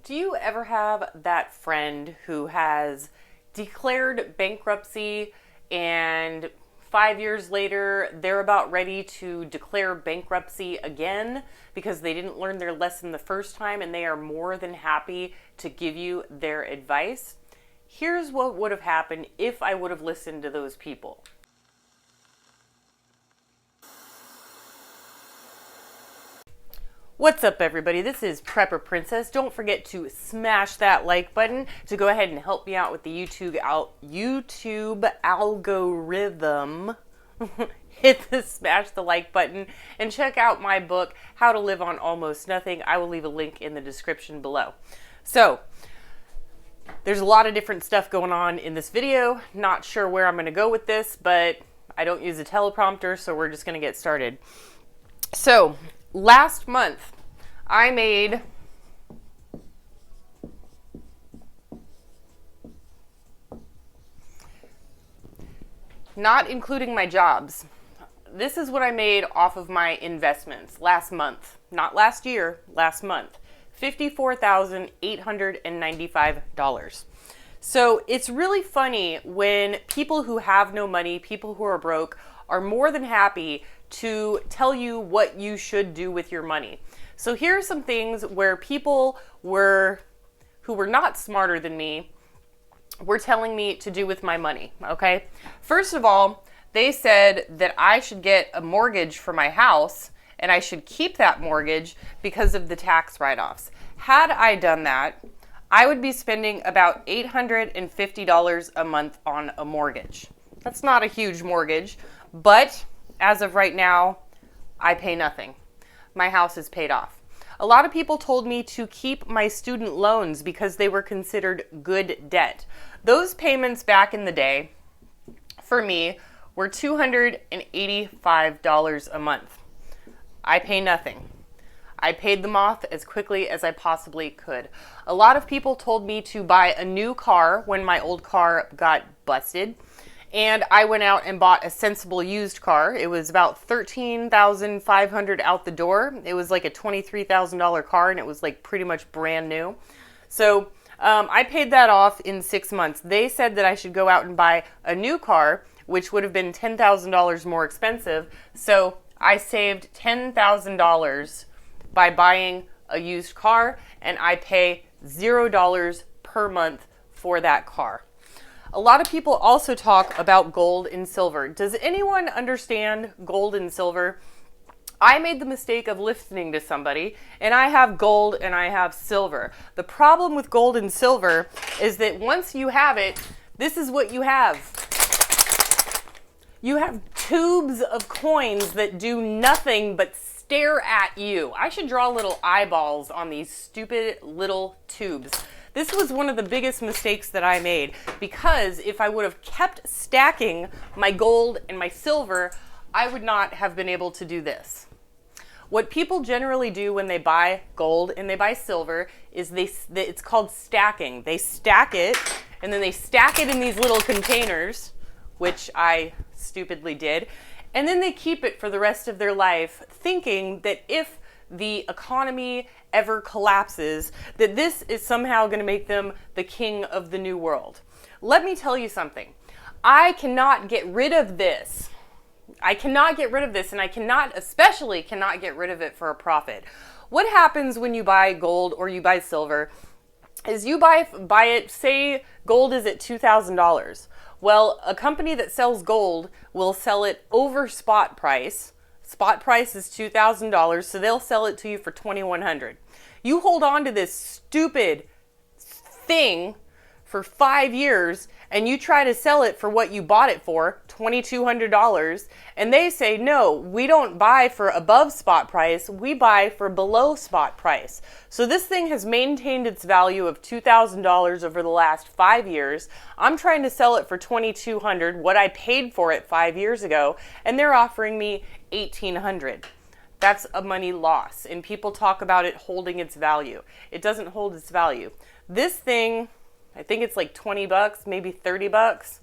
Do you ever have that friend who has declared bankruptcy and 5 years later they're about ready to declare bankruptcy again because they didn't learn their lesson the first time and they are more than happy to give you their advice? Here's what would have happened if I would have listened to those people. What's up, everybody? This is Prepper Princess. Don't forget to smash that like button to go ahead and help me out with the YouTube algorithm. Hit the smash the like button and check out my book, How to Live on Almost Nothing. I will leave a link in the description below. So, there's a lot of different stuff going on in this video. Not sure where I'm going to go with this, but I don't use a teleprompter, so we're just going to get started. So, last month, I made not including my jobs. This is what I made off of my investments last month. Not last year, last month. $54,895. So it's really funny when people who have no money, people who are broke, are more than happy to tell you what you should do with your money. So here are some things where people who were not smarter than me were telling me to do with my money, okay? First of all, they said that I should get a mortgage for my house and I should keep that mortgage because of the tax write-offs. Had I done that, I would be spending about $850 a month on a mortgage. That's not a huge mortgage, but as of right now, I pay nothing. My house is paid off. A lot of people told me to keep my student loans because they were considered good debt. Those payments back in the day, for me, were $285 a month. I pay nothing. I paid them off as quickly as I possibly could. A lot of people told me to buy a new car when my old car got busted. And I went out and bought a sensible used car. It was about $13,500 out the door. It was like a $23,000 car, and it was like pretty much brand new. So I paid that off in 6 months. They said that I should go out and buy a new car, which would have been $10,000 more expensive. So I saved $10,000 by buying a used car, and I pay $0 per month for that car. A lot of people also talk about gold and silver. Does anyone understand gold and silver? I made the mistake of listening to somebody, and I have gold and I have silver. The problem with gold and silver is that once you have it, this is what you have. You have tubes of coins that do nothing but stare at you. I should draw little eyeballs on these stupid little tubes. This was one of the biggest mistakes that I made, because if I would have kept stacking my gold and my silver, I would not have been able to do this. What people generally do when they buy gold and they buy silver is it's called stacking. They stack it, and then they stack it in these little containers, which I stupidly did, and then they keep it for the rest of their life, thinking that if the economy ever collapses, that this is somehow going to make them the king of the new world. Let me tell you something. I cannot get rid of this. I cannot get rid of this, and I especially cannot get rid of it for a profit. What happens when you buy gold or you buy silver is you buy it, say gold is at $2,000. Well, a company that sells gold will sell it over spot price. Spot price is $2,000, so they'll sell it to you for $2,100. You hold on to this stupid thing for 5 years, and you try to sell it for what you bought it for, $2,200, and they say, no, we don't buy for above spot price, we buy for below spot price. So this thing has maintained its value of $2,000 over the last 5 years. I'm trying to sell it for $2,200, what I paid for it 5 years ago, and they're offering me $1,800. That's a money loss, and people talk about it holding its value. It doesn't hold its value. This thing, I think it's like 20 bucks, maybe 30 bucks.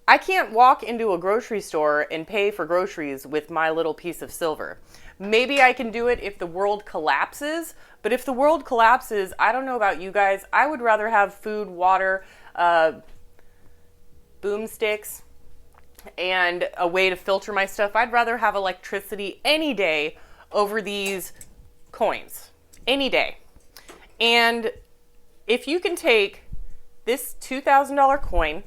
I can't walk into a grocery store and pay for groceries with my little piece of silver. Maybe I can do it if the world collapses, but if the world collapses, I don't know about you guys, I would rather have food, water, boomsticks, and a way to filter my stuff. I'd rather have electricity any day over these coins. Any day. And if you can take this $2,000 coin,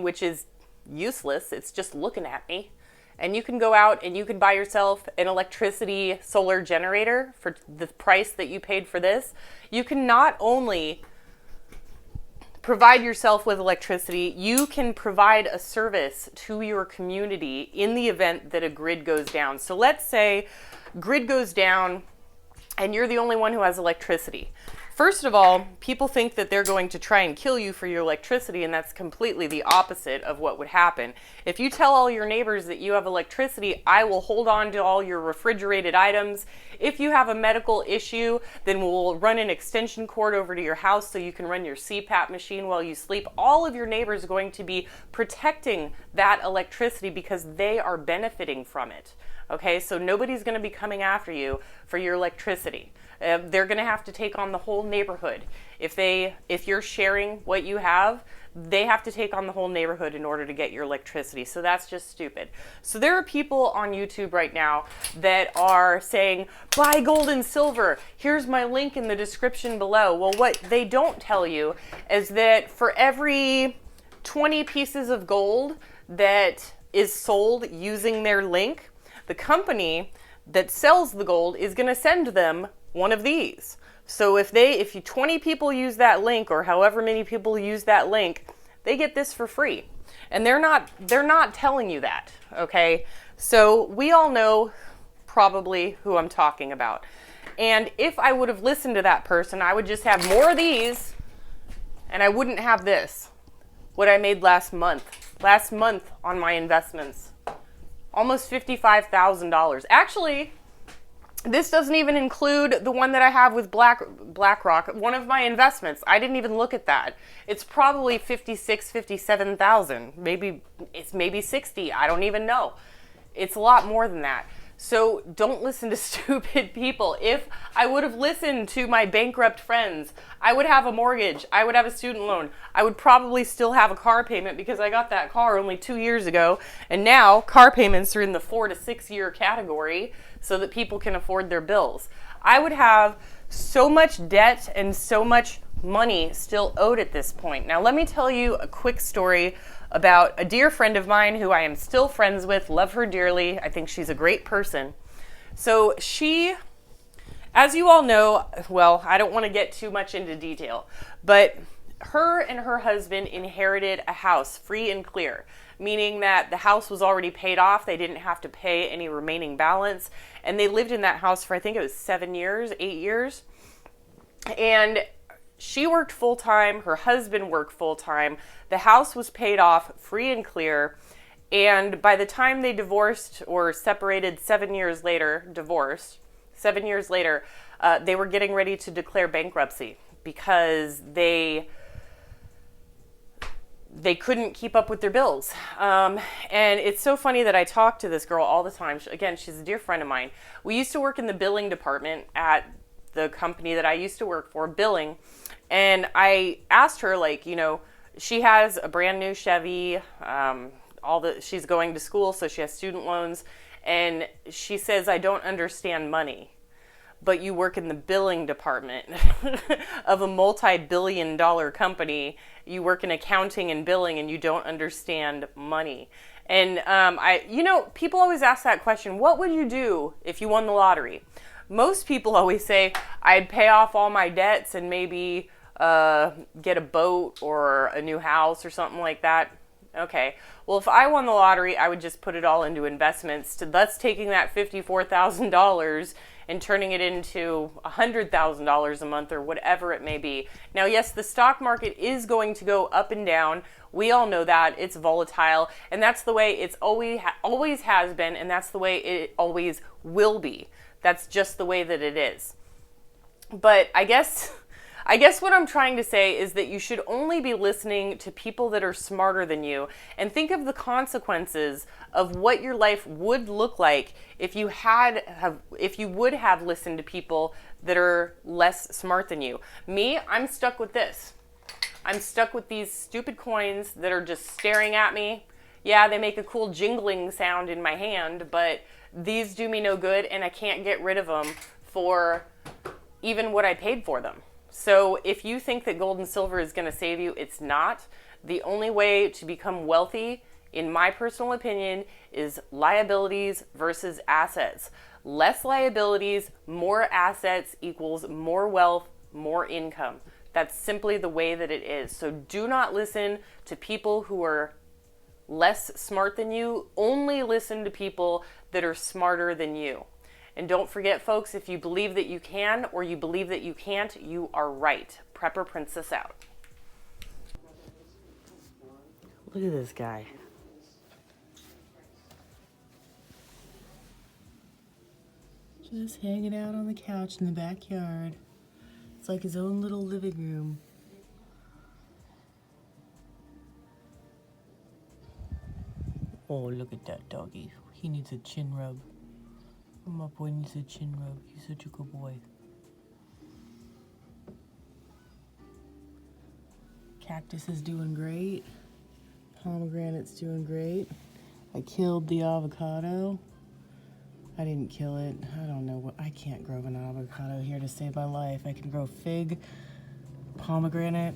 which is useless, it's just looking at me, and you can go out and you can buy yourself an electricity solar generator for the price that you paid for this, you can not only provide yourself with electricity, you can provide a service to your community in the event that a grid goes down. So let's say grid goes down and you're the only one who has electricity. First of all, people think that they're going to try and kill you for your electricity, and that's completely the opposite of what would happen. If you tell all your neighbors that you have electricity, I will hold on to all your refrigerated items. If you have a medical issue, then we'll run an extension cord over to your house so you can run your CPAP machine while you sleep. All of your neighbors are going to be protecting that electricity because they are benefiting from it. Okay, so nobody's going to be coming after you for your electricity. They're going to have to take on the whole neighborhood. If you're sharing what you have, they have to take on the whole neighborhood in order to get your electricity. So that's just stupid. So there are people on YouTube right now that are saying, buy gold and silver. Here's my link in the description below. Well, what they don't tell you is that for every 20 pieces of gold that is sold using their link, the company that sells the gold is going to send them one of these. So if 20 people use that link, or however many people use that link, they get this for free. And they're not telling you that, okay? So we all know probably who I'm talking about. And if I would have listened to that person, I would just have more of these, and I wouldn't have this. What I made last month on my investments. Almost $55,000. Actually, this doesn't even include the one that I have with BlackRock, one of my investments. I didn't even look at that. It's probably 56, 57,000. It's maybe 60. I don't even know. It's a lot more than that. So don't listen to stupid people. If I would have listened to my bankrupt friends, I would have a mortgage. I would have a student loan. I would probably still have a car payment because I got that car only 2 years ago. And now car payments are in the 4 to 6 year category so that people can afford their bills. I would have so much debt and so much money still owed at this point. Now let me tell you a quick story about a dear friend of mine who I am still friends with, love her dearly. I think she's a great person. So she, as you all know, well, I don't want to get too much into detail, but her and her husband inherited a house free and clear, meaning that the house was already paid off. They didn't have to pay any remaining balance. And they lived in that house for, I think it was 7 years, 8 years. And she worked full-time, her husband worked full-time, the house was paid off free and clear, and by the time they divorced or separated 7 years later, they were getting ready to declare bankruptcy because they couldn't keep up with their bills. And it's so funny that I talk to this girl all the time. Again, she's a dear friend of mine. We used to work in the billing department at the company that I used to work for, billing. And I asked her, like, you know, she has a brand new Chevy, she's going to school, so she has student loans. And she says, I don't understand money, but you work in the billing department of a multi-billion-dollar company. You work in accounting and billing, and you don't understand money. And people always ask that question, what would you do if you won the lottery? Most people always say, I'd pay off all my debts and maybe get a boat or a new house or something like that. Okay, well, if I won the lottery, I would just put it all into investments, thus taking that $54,000 and turning it into $100,000 a month or whatever it may be. Now, yes, the stock market is going to go up and down. We all know that. It's volatile, and that's the way it's always has been, and that's the way it always will be. That's just the way that it is. But I guess I guess what I'm trying to say is that you should only be listening to people that are smarter than you, and think of the consequences of what your life would look like if you would have listened to people that are less smart than you. Me, I'm stuck with this. I'm stuck with these stupid coins that are just staring at me. Yeah, they make a cool jingling sound in my hand, but these do me no good, and I can't get rid of them for even what I paid for them. So if you think that gold and silver is going to save you, it's not. The only way to become wealthy, in my personal opinion, is liabilities versus assets. Less liabilities, more assets equals more wealth, more income. That's simply the way that it is. So do not listen to people who are less smart than you. Only listen to people that are smarter than you. And don't forget, folks, if you believe that you can or you believe that you can't, you are right. Prepper Princess out. Look at this guy. Just hanging out on the couch in the backyard. It's like his own little living room. Oh, look at that doggy. He needs a chin rub. Oh, my boy needs a chin rub. He's such a good boy. Cactus is doing great. Pomegranate's doing great. I killed the avocado. I didn't kill it. I don't know what. I can't grow an avocado here to save my life. I can grow fig, pomegranate,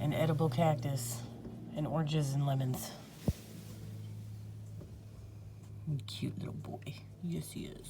and edible cactus, and oranges and lemons. Cute little boy. Yes, he is.